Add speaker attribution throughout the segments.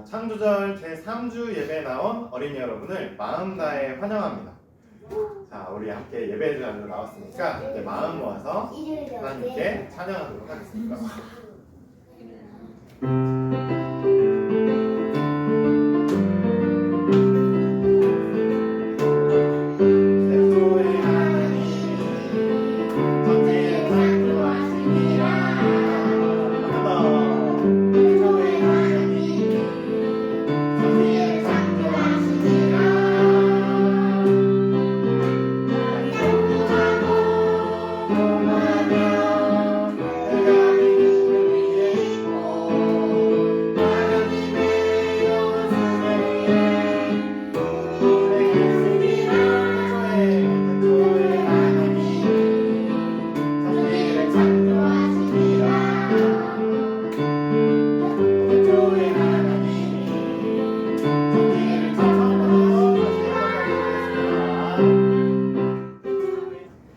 Speaker 1: 창조절 제3주 예배에 나온 어린이 여러분을 마음 다해 환영합니다. 자, 우리 함께 예배에 자리로 나왔으니까 이제 마음 모아서 하나님께 찬양하도록 하겠습니다.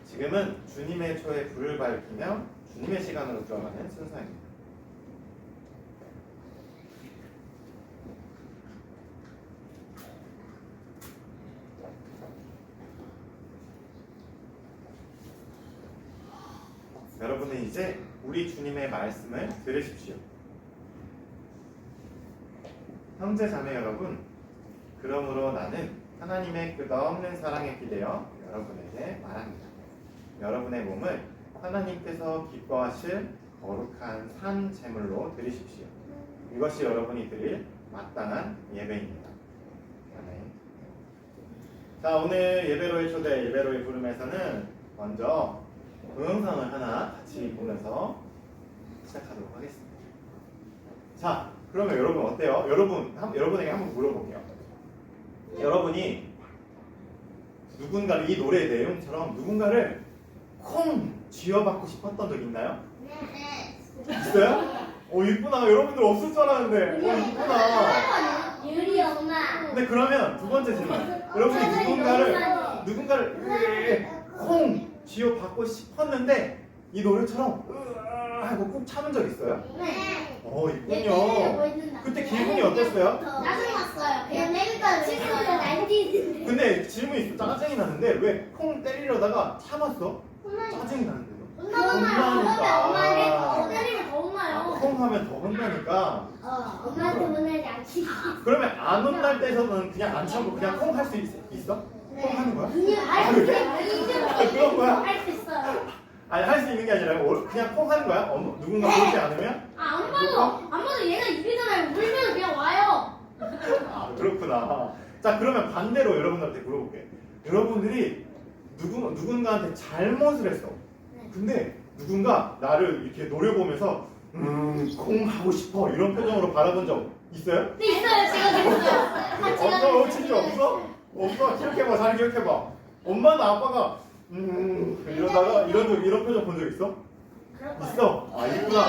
Speaker 1: 지금은 주님의 초에 불을 밝히며 주님의 시간으로 들어가는 순서입니다. 여러분은 이제 우리 주님의 말씀을 들으십시오. 형제 자매 여러분, 그러므로 나는 하나님의 끝없는 사랑에 기대어 여러분에게 말합니다. 여러분의 몸을 하나님께서 기뻐하실 거룩한 산 제물로 드리십시오. 이것이 여러분이 드릴 마땅한 예배입니다. 아멘. 자, 오늘 예배로의 초대, 예배로의 부름에서는 먼저 동영상을 하나 같이 보면서 시작하도록 하겠습니다. 자, 그러면 여러분 어때요? 여러분에게 한번 물어볼게요. 여러분이 누군가를, 이 노래의 내용처럼 누군가를 콩 쥐어받고 싶었던 적 있나요?
Speaker 2: 네.
Speaker 1: 있어요? 이쁘나. 여러분들 없을 줄 알았는데. 이쁘나.
Speaker 2: 유리 엄마.
Speaker 1: 근데 그러면 두 번째 질문. 여러분이 누군가를 콩 쥐어받고 싶었는데 이 노래처럼 하고 꾹 참은 적 있어요?
Speaker 2: 네.
Speaker 1: 있군요. 그때 기분이 어땠어요?
Speaker 2: 짜증났어요. 그냥 내니까 친구들 날뛰는데.
Speaker 1: 근데 질문이 있어. 짜증이 나는데 왜 콩 때리려다가 참았어? 짜증이 나는데요?
Speaker 2: 혼나니까. 엄마한테 때리면 더 혼나요.
Speaker 1: 콩 하면 더 혼나니까.
Speaker 2: 엄마한테 혼나지 않지.
Speaker 1: 그러면 안 혼날 때서는 그냥 안 참고 그냥 콩 할 수 있어? 콩 하는 거야? 그런 거야?
Speaker 2: 할 수 있어요.
Speaker 1: 아니, 할 수 있는 게 아니라 그냥 콩 하는 거야? 누군가 보지 않으면?
Speaker 2: 안 봐도 얘가 입이잖아요. 울면 그냥 와요.
Speaker 1: 그렇구나. 자, 그러면 반대로 여러분들한테 물어볼게. 여러분들이 누군가한테 잘못을 했어. 근데 누군가 나를 이렇게 노려보면서 콩 하고 싶어 이런 표정으로 바라본 적 있어요?
Speaker 2: 네, 있어요. 제가 있어요.
Speaker 1: 없어? 진짜 없어? 없어? 기억해봐. 잘 기억해봐. 엄마나 아빠가 이러다가 이런 표정 본 적 있어? 있어? 있구나.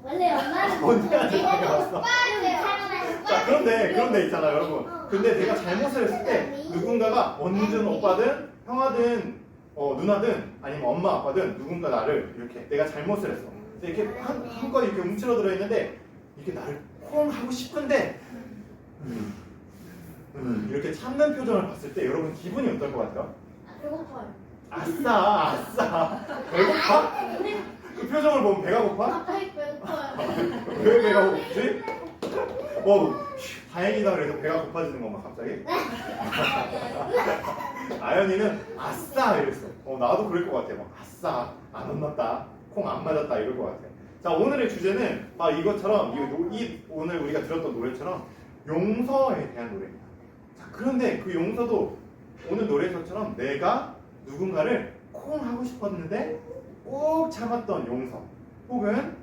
Speaker 2: 원래 엄마는
Speaker 1: 언니한테 당해봤어. 자, 그런데 있잖아, 여러분. 근데 내가 잘못을 했을 때 누군가가 언니든 오빠든 형아든 누나든 아니면 엄마 아빠든 누군가 나를 이렇게 내가 잘못을 했어. 이렇게 한껏 이렇게 움츠러 들어 있는데 이렇게 나를 콩 하고 싶은데 이렇게 참는 표정을 봤을 때 여러분 기분이 어떨 것 같아요?
Speaker 2: 배고파요.
Speaker 1: 아싸. 배고파? 그 표정을 보면 배가 고파?
Speaker 2: 갑자기 배고파요.
Speaker 1: 왜 배가 고프지? 다행이다. 그래서 배가 고파지는 건가 갑자기? 아연이는 아싸 이랬어. 나도 그럴 것 같아. 아싸 안 혼났다. 콩 안 맞았다 이럴 것 같아. 자, 오늘의 주제는 이것처럼 오늘 우리가 들었던 노래처럼 용서에 대한 노래입니다. 자, 그런데 그 용서도 오늘 노래에서처럼 내가 누군가를 콩 하고 싶었는데 꼭 참았던 용서, 혹은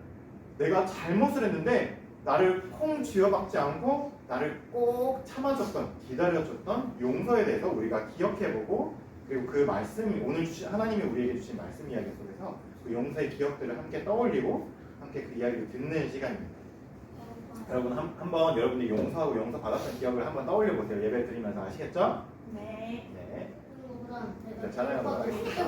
Speaker 1: 내가 잘못을 했는데 나를 콩 쥐어박지 않고 나를 꼭 참아줬던, 기다려줬던 용서에 대해서 우리가 기억해보고, 그리고 그 말씀이 오늘 하나님이 우리에게 주신 말씀 이야기 속에서 그 용서의 기억들을 함께 떠올리고 함께 그 이야기를 듣는 시간입니다. 여러분 한번 여러분이 용서하고 용서 받았던 기억을 한번 떠올려 보세요. 예배 드리면서. 아시겠죠?
Speaker 2: 네.
Speaker 1: 네. 자, 찬양하도록 하겠습니다.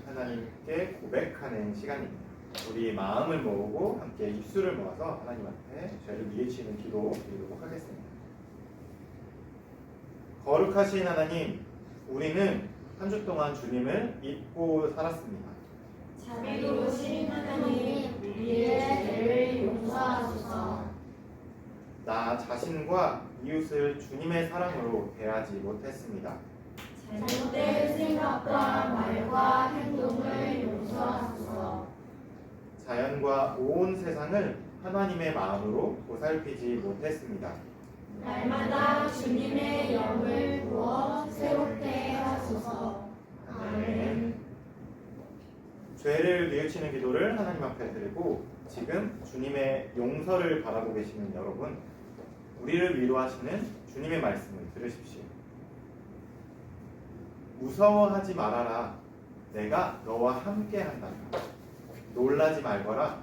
Speaker 1: 하나님께 고백하는 시간입니다. 우리 마음을 모으고 함께 입술을 모아서 하나님한테 죄를 뉘우치는 기도 드리도록 하겠습니다. 거룩하신 하나님, 우리는 한 주 동안 주님을 잊고 살았습니다.
Speaker 2: 자비로우신 하나님, 우리의 죄를 용서하소서.
Speaker 1: 나 자신과 이웃을 주님의 사랑으로 대하지 못했습니다.
Speaker 2: 잘못된 생각과 말과 행동을 용서하소서.
Speaker 1: 자연과 온 세상을 하나님의 마음으로 보살피지 못했습니다.
Speaker 2: 날마다 주님의 영을 부어 새롭게 하소서. 아멘.
Speaker 1: 죄를 뉘우치는 기도를 하나님 앞에 드리고 지금 주님의 용서를 바라고 계시는 여러분, 우리를 위로하시는 주님의 말씀을 들으십시오. 무서워하지 말아라. 내가 너와 함께 한다. 놀라지 말거라.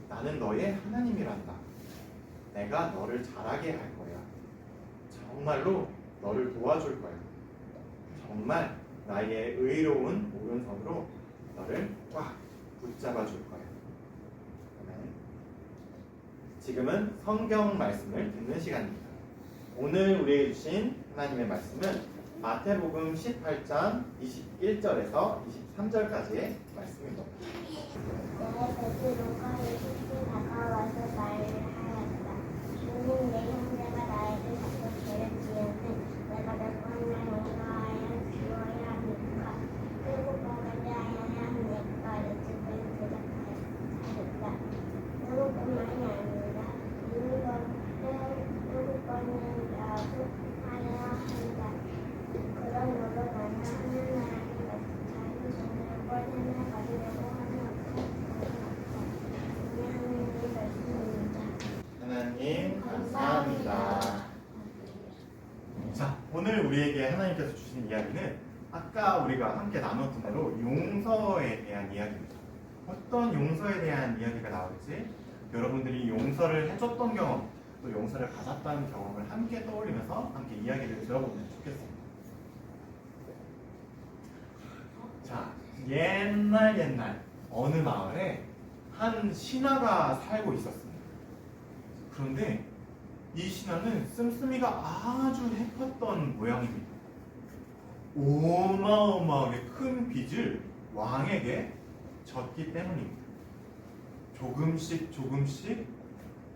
Speaker 1: 나는 너의 하나님이란다. 내가 너를 자라게 할 거야. 정말로 너를 도와줄 거야. 정말 나의 의로운 오른손으로 너를 꽉 붙잡아 줄 거야. 아멘. 지금은 성경 말씀을 듣는 시간입니다. 오늘 우리에게 주신 하나님의 말씀은 마태복음 18장 21절에서 23절까지의 말씀입니다.
Speaker 3: 베드로가 예수께 다가와서 말하였다. 주님, 내 형제가 나에게 자꾸 죄를 지으면 내가 몇 번이나 용서하여 주어야 합니까? 7번까지 하여야 합니까? 여쭈기를 대답하였다. 7번만이 아니라 7번이라도 하여야 한다. 그러므로 나는 하나님의 자기 종들을 꼴등을 가지려고 하는
Speaker 1: 하나님 감사합니다. 자, 오늘 우리에게 하나님께서 주신 이야기는 아까 우리가 함께 나눴던 대로 용서에 대한 이야기입니다. 어떤 용서에 대한 이야기가 나올지 여러분들이 용서를 해줬던 경험, 또 용서를 받았다는 경험을 함께 떠올리면서 함께 이야기를 들어보면 좋겠습니다. 자, 옛날 어느 마을에 한 신하가 살고 있었습니다. 그런데 이 신하는 씀씀이가 아주 해팠던 모양입니다. 어마어마하게 큰 빚을 왕에게 졌기 때문입니다. 조금씩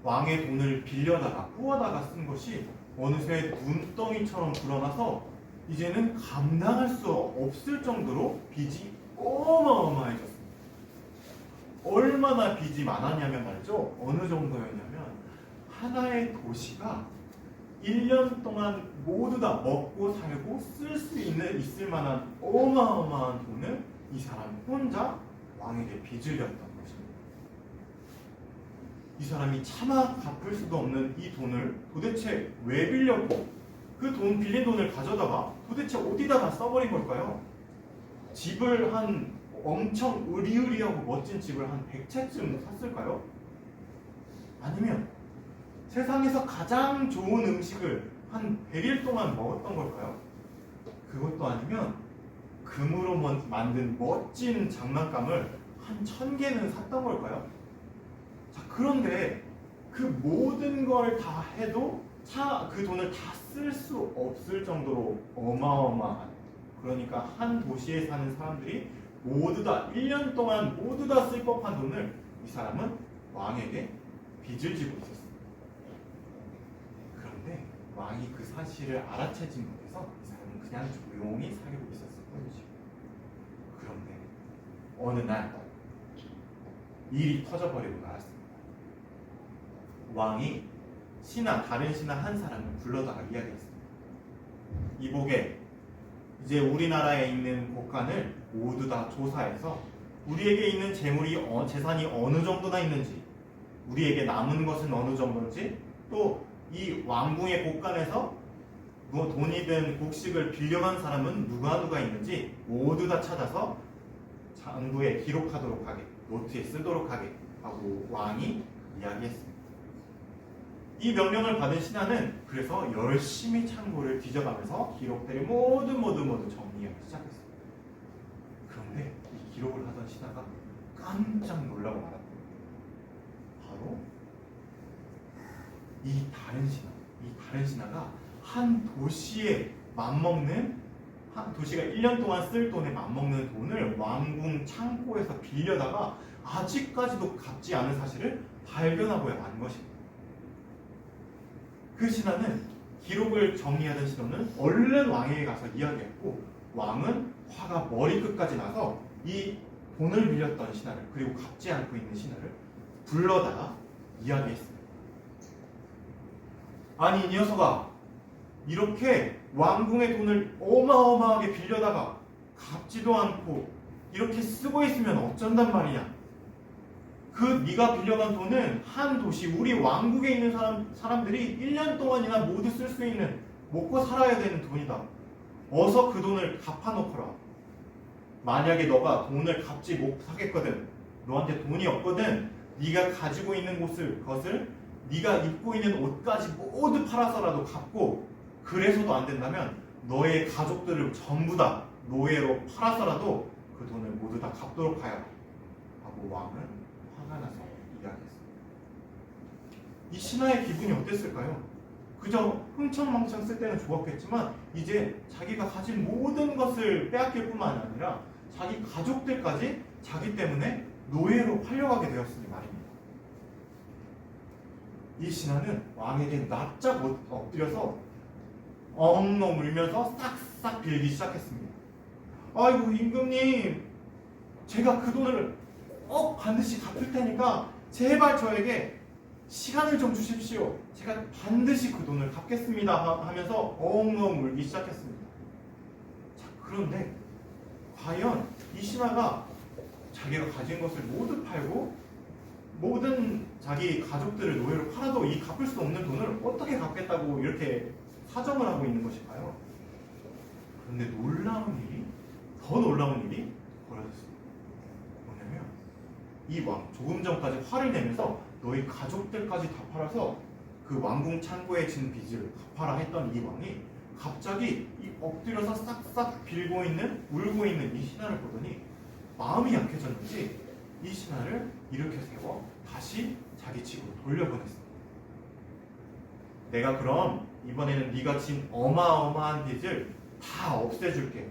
Speaker 1: 왕의 돈을 빌려다가 뿌어다가 쓴 것이 어느새 눈덩이처럼 불어나서 이제는 감당할 수 없을 정도로 빚이 어마어마해졌습니다. 얼마나 빚이 많았냐면 말이죠. 어느 정도였냐면 하나의 도시가 1년 동안 모두 다 먹고 살고 쓸 수 있을 만한 어마어마한 돈을 이 사람 혼자 왕에게 빚을 졌던 것입니다. 이 사람이 차마 갚을 수도 없는 이 돈을 도대체 왜 빌렸고 그 돈 빌린 돈을 가져다가 도대체 어디다가 써버린 걸까요? 집을 한 엄청 으리으리하고 멋진 집을 한 100채쯤 샀을까요? 아니면 세상에서 가장 좋은 음식을 한 100일 동안 먹었던 걸까요? 그것도 아니면 금으로 만든 멋진 장난감을 한 1000개는 샀던 걸까요? 자, 그런데 그 모든 걸 다 해도 그 돈을 다 쓸 수 없을 정도로 어마어마한, 그러니까 한 도시에 사는 사람들이 모두 다 1년 동안 모두 다 쓸 법한 돈을 이 사람은 왕에게 빚을 지고 있었습니다. 그런데 왕이 그 사실을 알아채지 못해서 이 사람은 그냥 조용히 살고 있었을 뿐이죠. 그런데 어느 날 일이 터져버리고 말았습니다. 왕이 다른 신하 한 사람을 불러다가 이야기했습니다. 이보게, 이제 우리나라에 있는 곳간을 모두 다 조사해서 우리에게 있는 재산이 어느 정도나 있는지, 우리에게 남은 것은 어느 정도인지, 또 이 왕궁의 곳간에서 돈이든 곡식을 빌려간 사람은 누가 있는지 모두 다 찾아서 장부에 기록하도록 하게, 노트에 쓰도록 하게 하고 왕이 이야기했습니다. 이 명령을 받은 신하는 그래서 열심히 창고를 뒤져가면서 기록들을 모두 정리하기 시작했습니다. 그런데 이 신하가 깜짝 놀라고 말았다. 바로 이 다른 신하가 한 도시에 맞먹는 도시가 1년 동안 쓸 돈에 맞먹는 돈을 왕궁 창고에서 빌려다가 아직까지도 갚지 않은 사실을 발견하고야 만 것입니다. 그 신하는 기록을 정리하던 신하는 얼른 왕에게 가서 이야기했고 왕은 화가 머리끝까지 나서 이 돈을 빌렸던 신하를 그리고 갚지 않고 있는 신하를 불러다가 이야기했습니다. 아니 이 녀석아, 이렇게 왕궁의 돈을 어마어마하게 빌려다가 갚지도 않고 이렇게 쓰고 있으면 어쩐단 말이냐. 그 네가 빌려간 돈은 한 도시 우리 왕국에 있는 사람들이 1년 동안이나 모두 쓸 수 있는 먹고 살아야 되는 돈이다. 어서 그 돈을 갚아놓거라. 만약에 너가 돈을 갚지 못하겠거든, 너한테 돈이 없거든, 네가 가지고 있는 것을 네가 입고 있는 옷까지 모두 팔아서라도 갚고, 그래서도 안 된다면 너의 가족들을 전부 다 노예로 팔아서라도 그 돈을 모두 다 갚도록 하여라 하고 왕은 화가 나서 이야기했습니다. 이 신하의 기분이 어땠을까요? 그저 흥청망청 쓸 때는 좋았겠지만 이제 자기가 가진 모든 것을 빼앗길 뿐만 아니라 자기 가족들까지 자기 때문에 노예로 팔려가게 되었으니 말입니다. 이 신하는 왕에게 납작 엎드려서 엉엉 울면서 싹싹 빌기 시작했습니다. 아이고 임금님, 제가 그 돈을 반드시 갚을 테니까 제발 저에게 시간을 좀 주십시오. 제가 반드시 그 돈을 갚겠습니다 하면서 엉엉 울기 시작했습니다. 자, 그런데 과연 이 신하가 자기가 가진 것을 모두 팔고 모든 자기 가족들을 노예로 팔아도 이 갚을 수 없는 돈을 어떻게 갚겠다고 이렇게 사정을 하고 있는 것일까요? 그런데 더 놀라운 일이 벌어졌습니다. 뭐냐면 이 왕 조금 전까지 화를 내면서 너희 가족들까지 다 팔아서 그 왕궁 창고에 진 빚을 갚아라 했던 이 왕이 갑자기 이 엎드려서 싹싹 울고 있는 이 신하를 보더니 마음이 약해졌는지 이 신하를 일으켜 세워 다시 자기 집으로 돌려보냈습니다. 내가 그럼 이번에는 네가 진 어마어마한 빚을 다 없애줄게.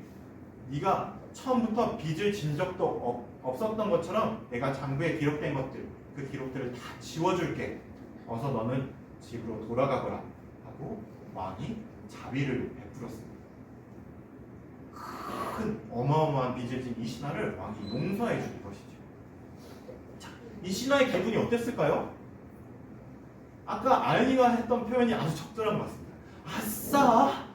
Speaker 1: 네가 처음부터 빚을 진 적도 없었던 것처럼 내가 장부에 기록된 것들, 그 기록들을 다 지워줄게. 어서 너는 집으로 돌아가거라 하고 왕이 자비를 베풀었습니다. 큰 어마어마한 빚을 진 이 신하를 왕이 용서해 준 것이죠. 자, 이 신하의 기분이 어땠을까요? 아까 아연이가 했던 표현이 아주 적절한 것 같습니다. 아싸!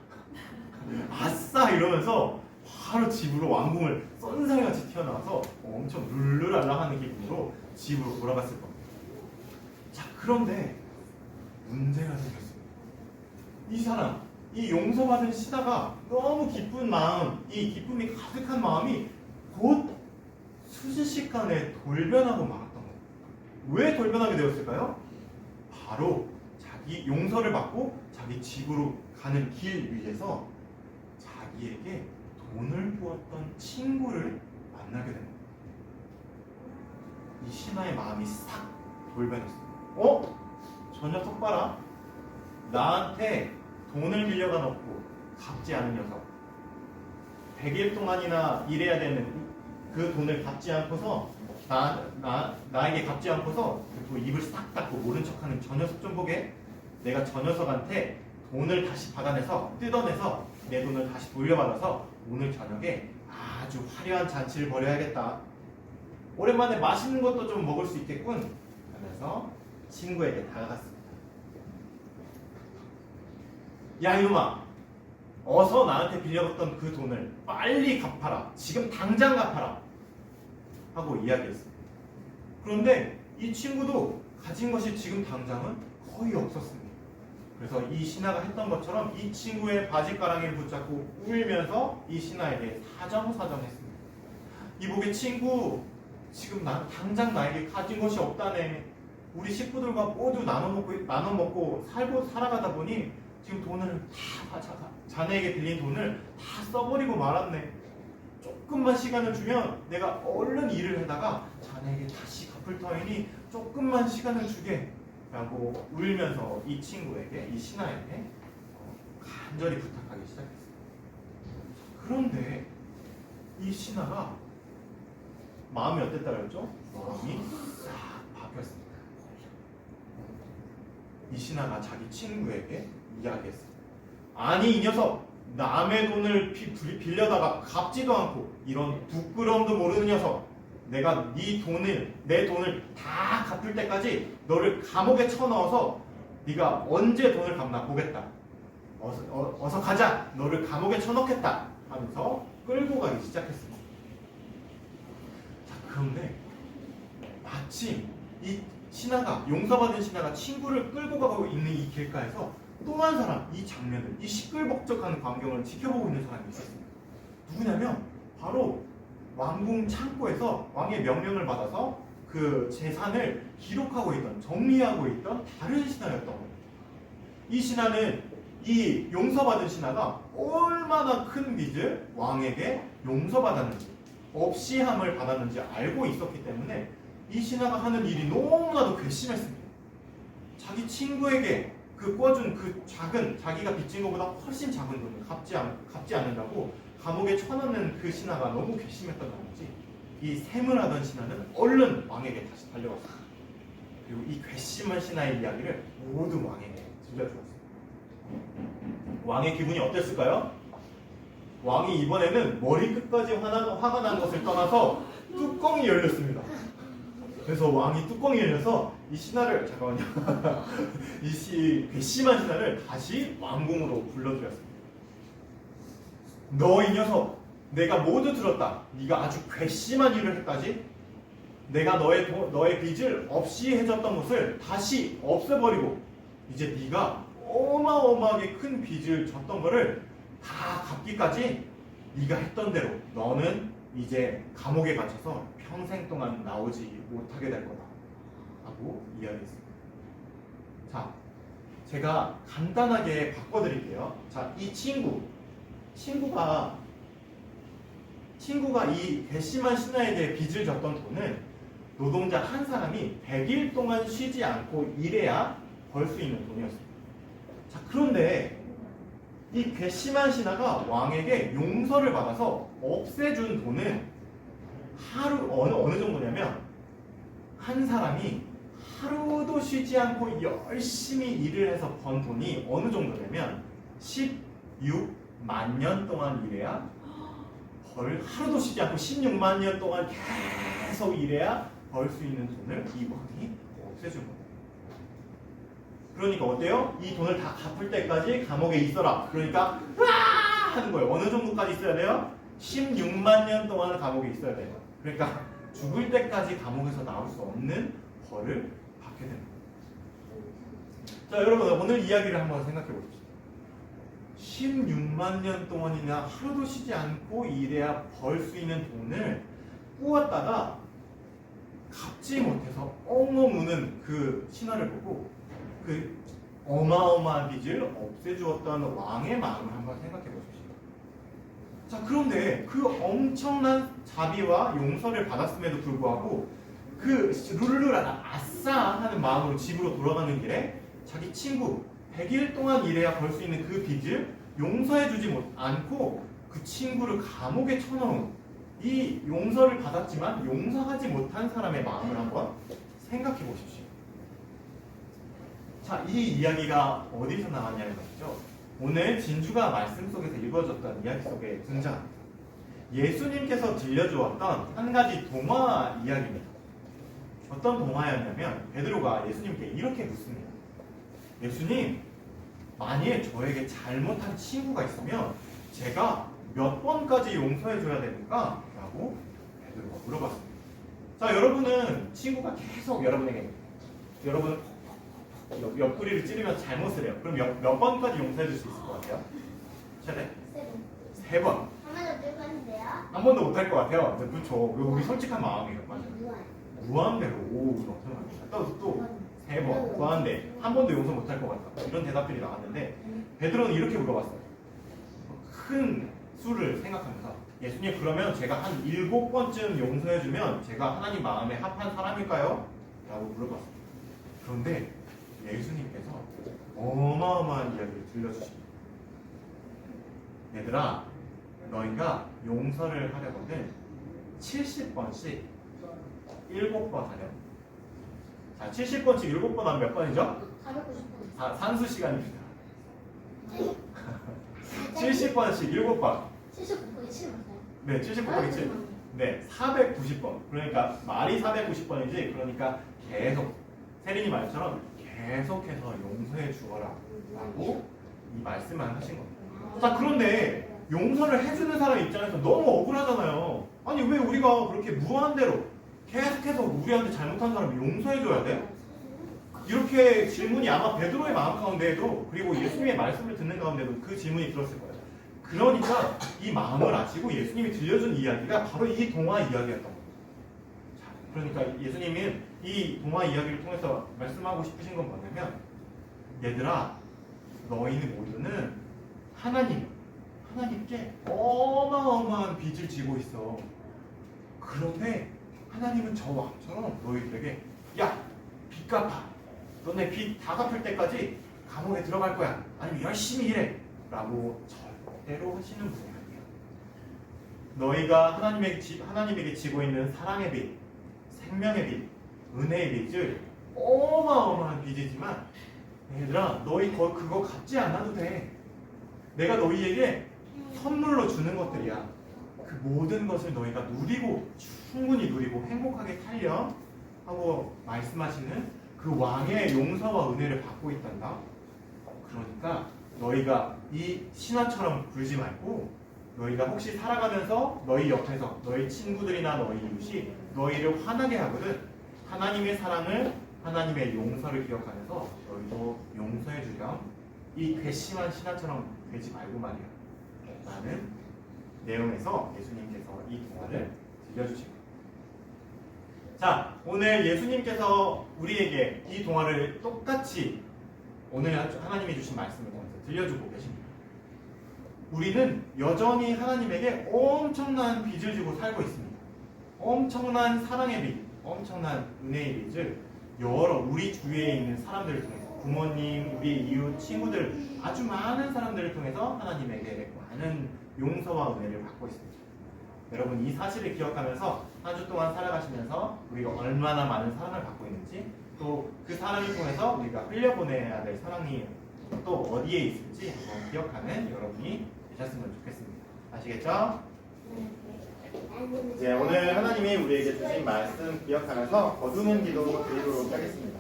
Speaker 1: 아싸! 이러면서 바로 집으로 왕궁을 쏜살같이 튀어나와서 엄청 룰루랄라하는 기분으로 집으로 돌아갔을 겁니다. 자, 그런데 문제가 생겼습니다. 이 사람, 이 용서받은 신하가 너무 기쁜 마음, 이 기쁨이 가득한 마음이 곧 순식간에 돌변하고 말았던 겁니다. 왜 돌변하게 되었을까요? 바로 자기 용서를 받고 자기 집으로 가는 길 위에서 자기에게 돈을 부었던 친구를 만나게 됩니다. 이 신하의 마음이 싹 돌변했습니다. 저 녀석 봐라. 나한테 돈을 빌려가 놓고 갚지 않은 녀석. 100일 동안이나 일해야 되는 그 돈을 갚지 않고서 나에게 갚지 않고서 또 입을 싹 닫고 모른 척하는 저 녀석 좀 보게. 내가 저 녀석한테 돈을 다시 뜯어내서 내 돈을 다시 돌려받아서 오늘 저녁에 아주 화려한 잔치를 벌여야겠다. 오랜만에 맛있는 것도 좀 먹을 수 있겠군 하면서 친구에게 다가갔습니다. 야 이놈아, 어서 나한테 빌려갔던 그 돈을 빨리 갚아라. 지금 당장 갚아라 하고 이야기했습니다. 그런데 이 친구도 가진 것이 지금 당장은 거의 없었습니다. 그래서 이 신하가 했던 것처럼 이 친구의 바지가랑이를 붙잡고 울면서 이 신하에게 사정했습니다. 이보게 친구, 지금 당장 나에게 가진 것이 없다네. 우리 식구들과 모두 나눠 먹고 살아가다 보니 지금 돈을 자네에게 빌린 돈을 다 써버리고 말았네. 조금만 시간을 주면 내가 얼른 일을 하다가 자네에게 다시 갚을 터이니 조금만 시간을 주게 라고 울면서 이 친구에게, 이 신하에게 간절히 부탁하기 시작했어요. 그런데 이 신하가 마음이 어땠다 그랬죠? 마음이 싹 바뀌었습니다. 이 신하가 자기 친구에게 이야기했어요. 아니 이 녀석, 남의 돈을 빌려다가 갚지도 않고 이런 부끄러움도 모르는 녀석, 내가 내 돈을 다 갚을 때까지 너를 감옥에 쳐넣어서 네가 언제 돈을 갚나 보겠다. 어서 가자. 너를 감옥에 쳐넣겠다 하면서 끌고 가기 시작했습니다. 자, 그런데 마침 이 용서받은 신하가 친구를 끌고 가고 있는 이 길가에서 또 한 사람, 이 장면을, 이 시끌벅적한 광경을 지켜보고 있는 사람이 있었습니다. 누구냐면 바로 왕궁 창고에서 왕의 명령을 받아서 그 재산을 기록하고 있던, 정리하고 있던 다른 신하였던 거예요. 이 신하는 이 용서받은 신하가 얼마나 큰 빚을 왕에게 용서받았는지, 없이함을 받았는지 알고 있었기 때문에 이 신하가 하는 일이 너무나도 괘씸했습니다. 자기 친구에게 꿔준 자기가 빚진 것보다 훨씬 작은 돈을 갚지 않는다고 감옥에 쳐넣는 그 신하가 너무 괘씸했던 나머지 이 샘을 하던 신하는 얼른 왕에게 다시 달려갔습니다. 그리고 이 괘씸한 신하의 이야기를 모두 왕에게 들려주었습니다. 왕의 기분이 어땠을까요? 왕이 이번에는 머리끝까지 화가 난 것을 떠나서 뚜껑이 열렸습니다. 그래서 왕이 뚜껑이 열려서 이 신하를, 잠깐만요. 이 괘씸한 신하를 다시 왕궁으로 불러들였습니다. 너 이 녀석, 내가 모두 들었다. 네가 아주 괘씸한 일을 했다지. 내가 너의 빚을 없이 해줬던 것을 다시 없애버리고 이제 네가 어마어마하게 큰 빚을 졌던 거를 다 갚기까지 네가 했던 대로 너는 이제 감옥에 갇혀서 평생 동안 나오지 못하게 될 거다 하고 이야기했습니다. 자, 제가 간단하게 바꿔드릴게요. 자, 이 친구가 이 괘씸한 신하에게 빚을 졌던 돈은 노동자 한 사람이 100일 동안 쉬지 않고 일해야 벌 수 있는 돈이었습니다. 자, 그런데 이 괘씸한 신하가 왕에게 용서를 받아서 없애준 돈은 어느 정도냐면 한 사람이 하루도 쉬지 않고 열심히 일을 해서 번 돈이 어느 정도냐면 16만 년 동안 일해야 하루도 쉬지 않고 16만 년 동안 계속 일해야 벌 수 있는 돈을 이 왕이 없애준 거예요. 그러니까 어때요? 이 돈을 다 갚을 때까지 감옥에 있어라. 그러니까 하는 거예요. 어느 정도까지 있어야 돼요? 16만 년 동안 감옥에 있어야 돼요. 그러니까 죽을 때까지 감옥에서 나올 수 없는 벌을 받게 됩니다. 자, 여러분 오늘 이야기를 한번 생각해 보십시오. 16만 년 동안이나 하루도 쉬지 않고 일해야 벌 수 있는 돈을 꾸었다가 갚지 못해서 엉엉 우는 그 신하를 보고 그 어마어마한 빚을 없애주었던 왕의 마음을 한번 생각해 보십시오. 자, 그런데 그 엄청난 자비와 용서를 받았음에도 불구하고 그 룰루랄 아싸 하는 마음으로 집으로 돌아가는 길에 자기 친구 100일 동안 일해야 벌 수 있는 그 빚을 용서해주지 않고 그 친구를 감옥에 쳐넣은 이 용서를 받았지만 용서하지 못한 사람의 마음을 한번 생각해 보십시오. 자, 이 이야기가 어디서 나왔냐는 것이죠. 오늘 진주가 말씀 속에서 읽어줬던 이야기 속에 등장합니다. 예수님께서 들려주었던 한 가지 동화 이야기입니다. 어떤 동화였냐면 베드로가 예수님께 이렇게 묻습니다. 예수님, 만일 저에게 잘못한 친구가 있으면 제가 몇 번까지 용서해줘야 됩니까? 라고 베드로가 물어봤습니다. 자, 여러분은 친구가 계속 여러분 옆구리를 찌르면서 잘못을 해요. 그럼 몇 번까지 용서해 줄 수 있을 것 같아요? 최대? 3번.
Speaker 3: 하나도 뜰 건데요.
Speaker 1: 한 번도 못 할 것 같아요. 네, 그렇죠. 우리 솔직한 마음이에요. 맞아요. 무한대로. 오, 엄청납니다. 또 3번. 무한대. 한 번도 용서 못 할 것 같다. 이런 대답들이 나왔는데 베드로는 이렇게 물어봤어요. 큰 수를 생각하면서 예수님 그러면 제가 한 7번쯤 용서해주면 제가 하나님 마음에 합한 사람일까요? 라고 물어봤어요. 그런데 예수님께서 어마어마한 이야기를 들려주십니다. 얘들아, 너희가 용서를 하려거든 70번씩 7번 하렴. 자, 70번씩 7번 하면 몇 번이죠?
Speaker 2: 490번.
Speaker 1: 산수 시간입니다. 70번씩 7번.
Speaker 2: 70 곱하기 7 맞아요?
Speaker 1: 네, 70 곱하기 7. 네, 490번. 그러니까 말이 490번이지. 그러니까 계속 세린이 말처럼 계속해서 용서해 주어라 라고 이 말씀을 하신 겁니다. 자, 그런데 용서를 해주는 사람 입장에서 너무 억울하잖아요. 아니, 왜 우리가 그렇게 무한대로 계속해서 우리한테 잘못한 사람을 용서해줘야 돼? 이렇게 질문이 아마 베드로의 마음 가운데에도, 그리고 예수님의 말씀을 듣는 가운데도 그 질문이 들었을 거예요. 그러니까 이 마음을 아시고 예수님이 들려준 이야기가 바로 이 동화 이야기였던 겁니다. 자, 그러니까 예수님은 이 동화 이야기를 통해서 말씀하고 싶으신 건 뭐냐면, 얘들아, 너희는 모두는 하나님께 어마어마한 빚을 지고 있어. 그런데 하나님은 저 왕처럼 너희들에게, 야, 빚 갚아. 너네 빚 다 갚을 때까지 감옥에 들어갈 거야. 아니면 열심히 일해. 라고 절대로 하시는 분이 아니에요. 너희가 하나님에게 지고 있는 사랑의 빚, 생명의 빚, 은혜의 빚을 어마어마한 빚이지만, 얘들아, 너희 그거 갚지 않아도 돼. 내가 너희에게 선물로 주는 것들이야. 그 모든 것을 너희가 누리고, 충분히 누리고 행복하게 살려 하고 말씀하시는 그 왕의 용서와 은혜를 받고 있단다. 그러니까 너희가 이 신화처럼 굴지 말고, 너희가 혹시 살아가면서 너희 옆에서 너희 친구들이나 너희 이웃이 너희를 화나게 하거든, 하나님의 사랑을, 하나님의 용서를 기억하면서 너희도 용서해 주렴. 이 괘씸한 신화처럼 되지 말고 말이야 라는 내용에서 예수님께서 이 동화를 들려주십니다. 자, 오늘 예수님께서 우리에게 이 동화를 똑같이 오늘 하나님이 주신 말씀을 통해서 들려주고 계십니다. 우리는 여전히 하나님에게 엄청난 빚을 지고 살고 있습니다. 엄청난 사랑의 빚, 엄청난 은혜의 빚을 여러 우리 주위에 있는 사람들을 통해서, 부모님, 우리 이웃, 친구들, 아주 많은 사람들을 통해서 하나님에게 많은 용서와 은혜를 받고 있습니다. 여러분, 이 사실을 기억하면서 한 주 동안 살아가시면서 우리가 얼마나 많은 사랑을 받고 있는지, 또 그 사랑을 통해서 우리가 흘려보내야 될 사랑이 또 어디에 있을지 한번 기억하는 여러분이 되셨으면 좋겠습니다. 아시겠죠? 네, 오늘 하나님이 우리에게 주신 말씀 기억하면서 거두는 기도 드리도록 하겠습니다.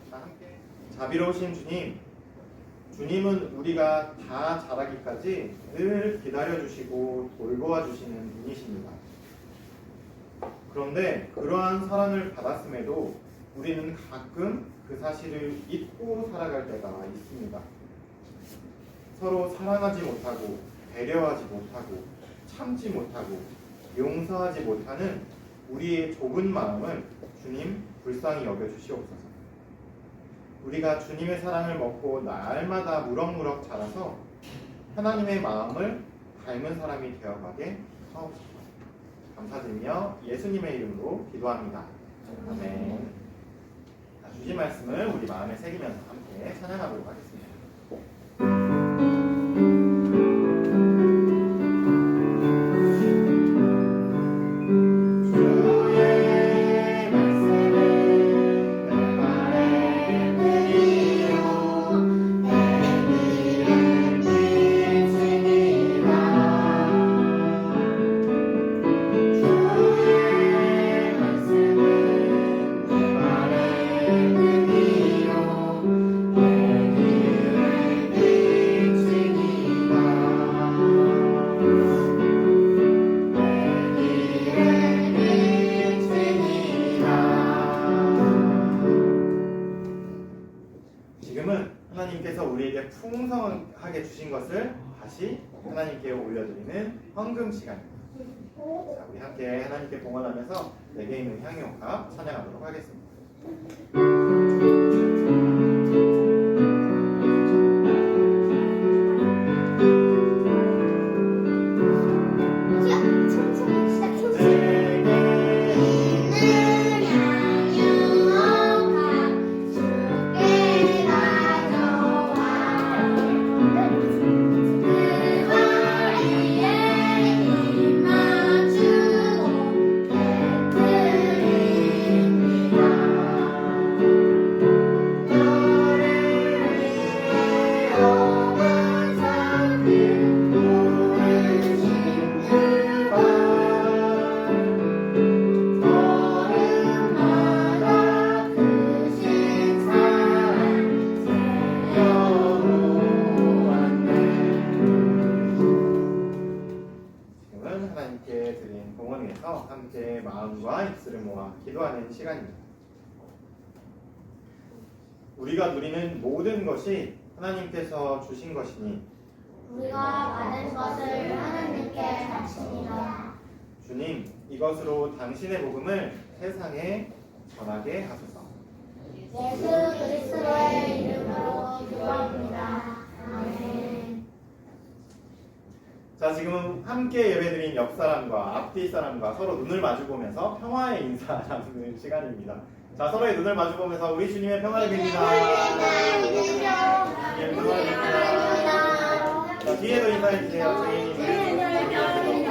Speaker 1: 자, 함께. 자비로우신 주님, 주님은 우리가 다 자라기까지 늘 기다려주시고 돌보아 주시는 분이십니다. 그런데 그러한 사랑을 받았음에도 우리는 가끔 그 사실을 잊고 살아갈 때가 있습니다. 서로 사랑하지 못하고, 배려하지 못하고, 참지 못하고, 용서하지 못하는 우리의 좁은 마음을 주님 불쌍히 여겨주시옵소서. 우리가 주님의 사랑을 먹고 날마다 무럭무럭 자라서 하나님의 마음을 닮은 사람이 되어가게 하옵소서. 감사드리며 예수님의 이름으로 기도합니다. 아멘. 주신 말씀을 우리 마음에 새기면서 함께 찬양하도록 하겠습니다. 풍성하게 주신 것을 다시 하나님께 올려드리는 헌금 시간입니다. 자, 우리 함께 하나님께 봉헌하면서 내게 있는 향유와 찬양하도록 하겠습니다.
Speaker 2: 자,
Speaker 1: 시간입니다. 우리가 누리는 모든 것이 하나님께서 주신 것이니
Speaker 3: 우리가 많은 것을 하나님께 바칩니다.
Speaker 1: 주님, 이것으로 당신의 복음을 세상에 전하게 하소서.
Speaker 3: 예수 그리스도의 이름으로 기도합니다. 아멘.
Speaker 1: 자, 지금은 함께 예배드린 옆 사람과 앞뒤 사람과 서로 눈을 마주보면서 평화의 인사 나누는 시간입니다. 자, 서로의 눈을 마주보면서 우리 주님의 평화를 빕니다. 주님의 평화를 빕니다. 자, 뒤에도 인사해주세요. 주님의 평화를 빕니다.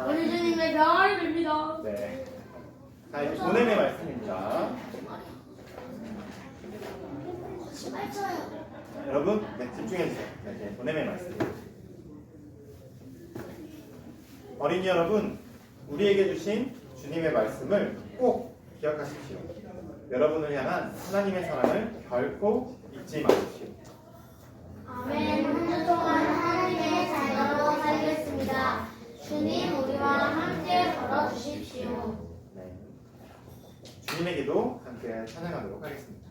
Speaker 2: 우리 주님의 평화를 빕니다.
Speaker 1: 네. 자, 이제 보냄의 말씀입니다. 여러분, 네, 집중해주세요. 네, 이제 보냄의 말씀. 어린이 여러분, 우리에게 주신 주님의 말씀을 꼭 기억하십시오. 여러분을 향한 하나님의 사랑을 결코 잊지 마십시오.
Speaker 3: 아멘. 한 주 동안 하나님의 자녀로 살겠습니다. 주님 우리와 함께 걸어주십시오.
Speaker 1: 네. 주님의 기도 함께 찬양하도록 하겠습니다.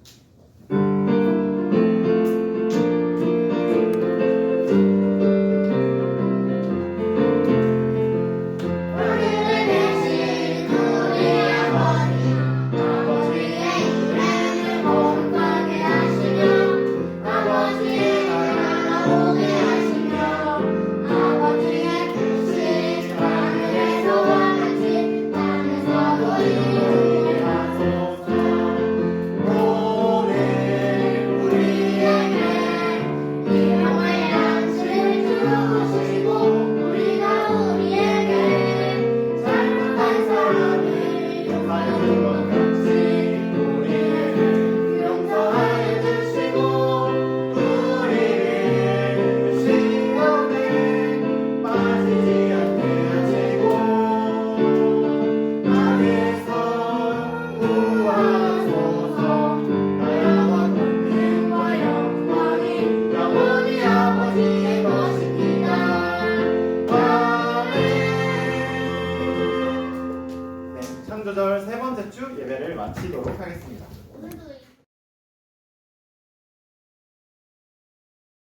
Speaker 1: 창조절 세 번째 주 예배를 마치도록 하겠습니다.
Speaker 2: 오늘도